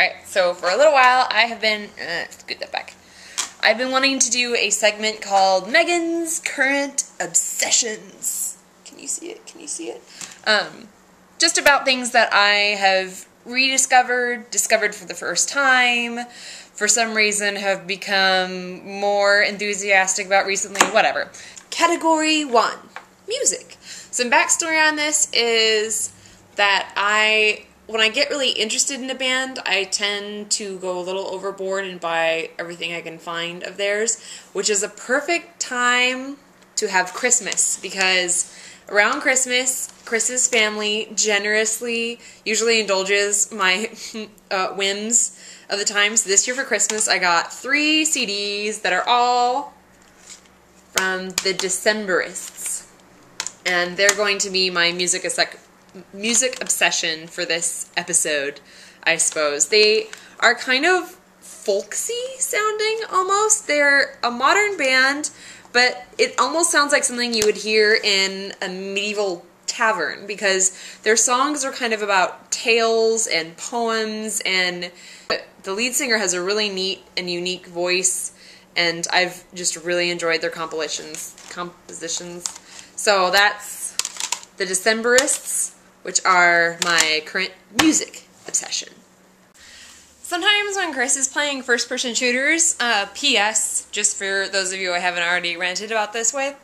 Alright, so for a little while I have been, scoot that back. I've been wanting to do a segment called Megan's Current Obsessions. Can you see it? Can you see it? Just about things that I have rediscovered, discovered for the first time, for some reason have become more enthusiastic about recently, whatever. Category 1, music. Some backstory on this is that when I get really interested in a band, I tend to go a little overboard and buy everything I can find of theirs, which is a perfect time to have Christmas, because around Christmas, Chris's family generously usually indulges my whims of the time. So this year for Christmas, I got 3 CDs that are all from the Decemberists, and they're going to be my music obsession for this episode, I suppose. They are kind of folksy sounding, almost. They're a modern band, but it almost sounds like something you would hear in a medieval tavern, because their songs are kind of about tales and poems, and the lead singer has a really neat and unique voice, and I've just really enjoyed their compositions. So that's the Decemberists, which are my current music obsession. Sometimes when Chris is playing first-person shooters, P.S., just for those of you I haven't already ranted about this with,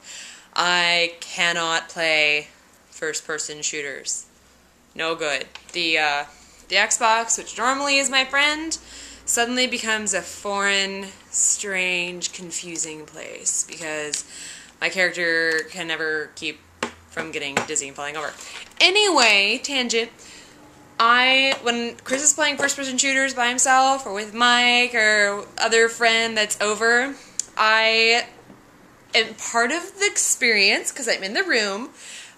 I cannot play first-person shooters. No good. The Xbox, which normally is my friend, suddenly becomes a foreign, strange, confusing place, because my character can never keep from getting dizzy and falling over. Anyway, tangent. When Chris is playing first-person shooters by himself, or with Mike, or other friend that's over, I am part of the experience, because I'm in the room,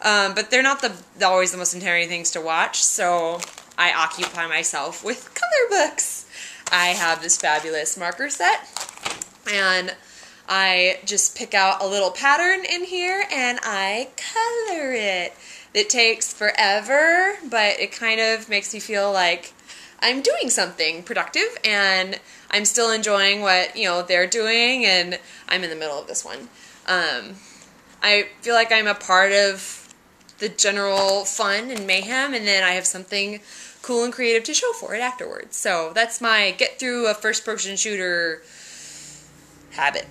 but they're not always the most intimidating things to watch, so I occupy myself with color books. I have this fabulous marker set, and I just pick out a little pattern in here, and I color it. It takes forever, but it kind of makes me feel like I'm doing something productive, and I'm still enjoying what, they're doing, and I'm in the middle of this one. I feel like I'm a part of the general fun and mayhem, and then I have something cool and creative to show for it afterwards. So that's my get through a first-person shooter habit.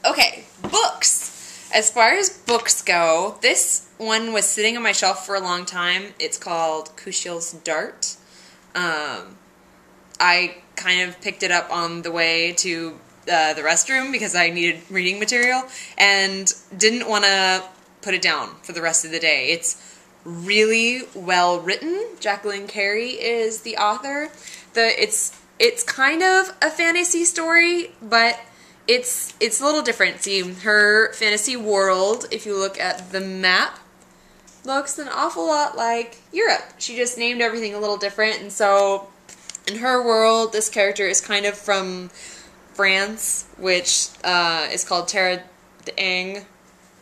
Okay, books. As far as books go, this one was sitting on my shelf for a long time. It's called Kushiel's Dart. I kind of picked it up on the way to the restroom because I needed reading material and didn't want to put it down for the rest of the day. It's really well written. Jacqueline Carey is the author. It's kind of a fantasy story, but it's a little different. See, her fantasy world, if you look at the map, looks an awful lot like Europe. She just named everything a little different, and so in her world, this character is kind of from France, which is called Terre d'Ang.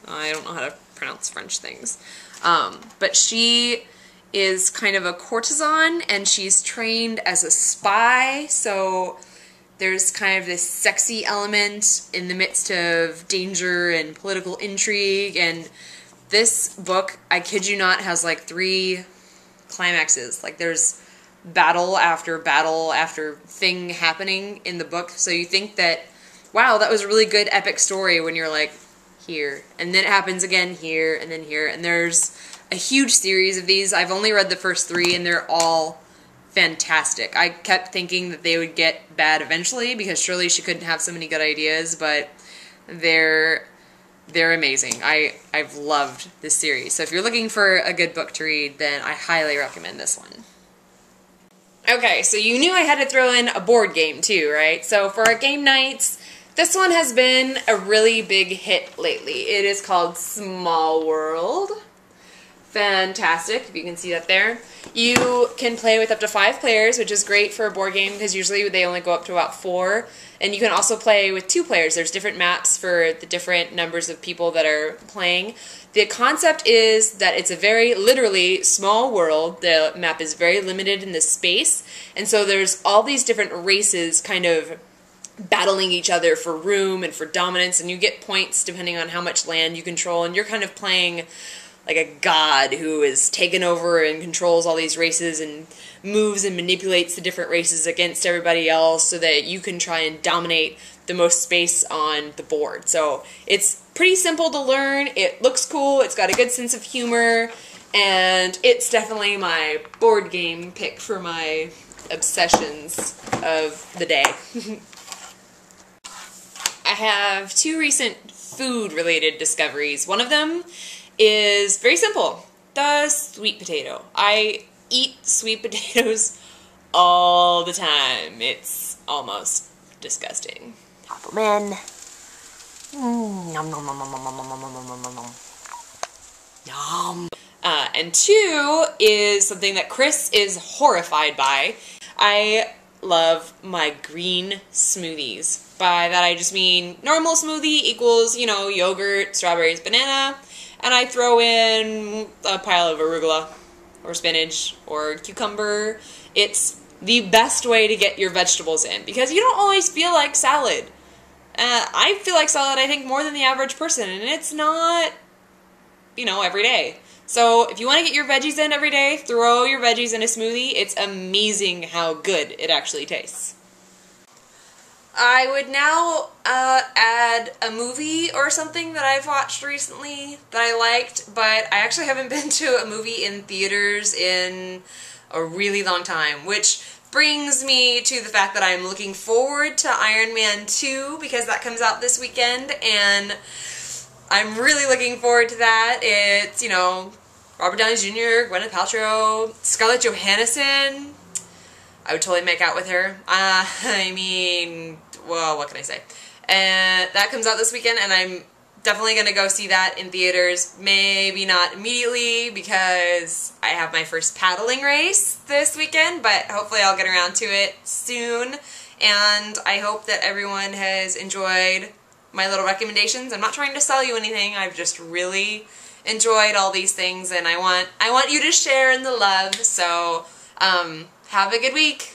I don't know how to pronounce French things. But she is kind of a courtesan, and she's trained as a spy, so there's kind of this sexy element in the midst of danger and political intrigue, and this book, I kid you not, has like 3 climaxes. Like, there's battle after thing happening in the book, so you think that, wow, that was a really good epic story when you're like, here, and then it happens again here, and then here, and there's a huge series of these. I've only read the first 3, and they're all fantastic. I kept thinking that they would get bad eventually, because surely she couldn't have so many good ideas, but they're amazing. I've loved this series. So if you're looking for a good book to read, then I highly recommend this one. Okay, so you knew I had to throw in a board game too, right? So for our game nights, this one has been a really big hit lately. It is called Small World. fantastic, if you can see that there. You can play with up to 5 players, which is great for a board game because usually they only go up to about 4. And you can also play with 2 players. There's different maps for the different numbers of people that are playing. The concept is that it's a very, literally, small world. The map is very limited in the space. And so there's all these different races kind of battling each other for room and for dominance. And you get points depending on how much land you control. And you're kind of playing like a god who is taken over and controls all these races and moves and manipulates the different races against everybody else so that you can try and dominate the most space on the board. So it's pretty simple to learn, it looks cool, it's got a good sense of humor, and it's definitely my board game pick for my obsessions of the day. I have 2 recent food-related discoveries. One of them is very simple, the sweet potato. I eat sweet potatoes all the time. It's almost disgusting. Pop them in. Nom, nom, nom, nom, nom, nom, nom, nom, nom, nom. Nom. And 2 is something that Chris is horrified by. I love my green smoothies. By that I just mean normal smoothie equals, you know, yogurt, strawberries, banana, and I throw in a pile of arugula or spinach or cucumber. It's the best way to get your vegetables in because you don't always feel like salad. I feel like salad, I think, more than the average person, and it's not, you know, every day. So if you want to get your veggies in every day, throw your veggies in a smoothie. It's amazing how good it actually tastes. I would now add a movie or something that I've watched recently that I liked, but I actually haven't been to a movie in theaters in a really long time, which brings me to the fact that I'm looking forward to Iron Man 2 because that comes out this weekend, and I'm really looking forward to that. It's, you know, Robert Downey Jr., Gwyneth Paltrow, Scarlett Johansson. I would totally make out with her. I mean, well, what can I say? And that comes out this weekend, and I'm definitely going to go see that in theaters. Maybe not immediately because I have my first paddling race this weekend, but hopefully I'll get around to it soon. And I hope that everyone has enjoyed my little recommendations. I'm not trying to sell you anything. I've just really enjoyed all these things, and I want you to share in the love. So, have a good week.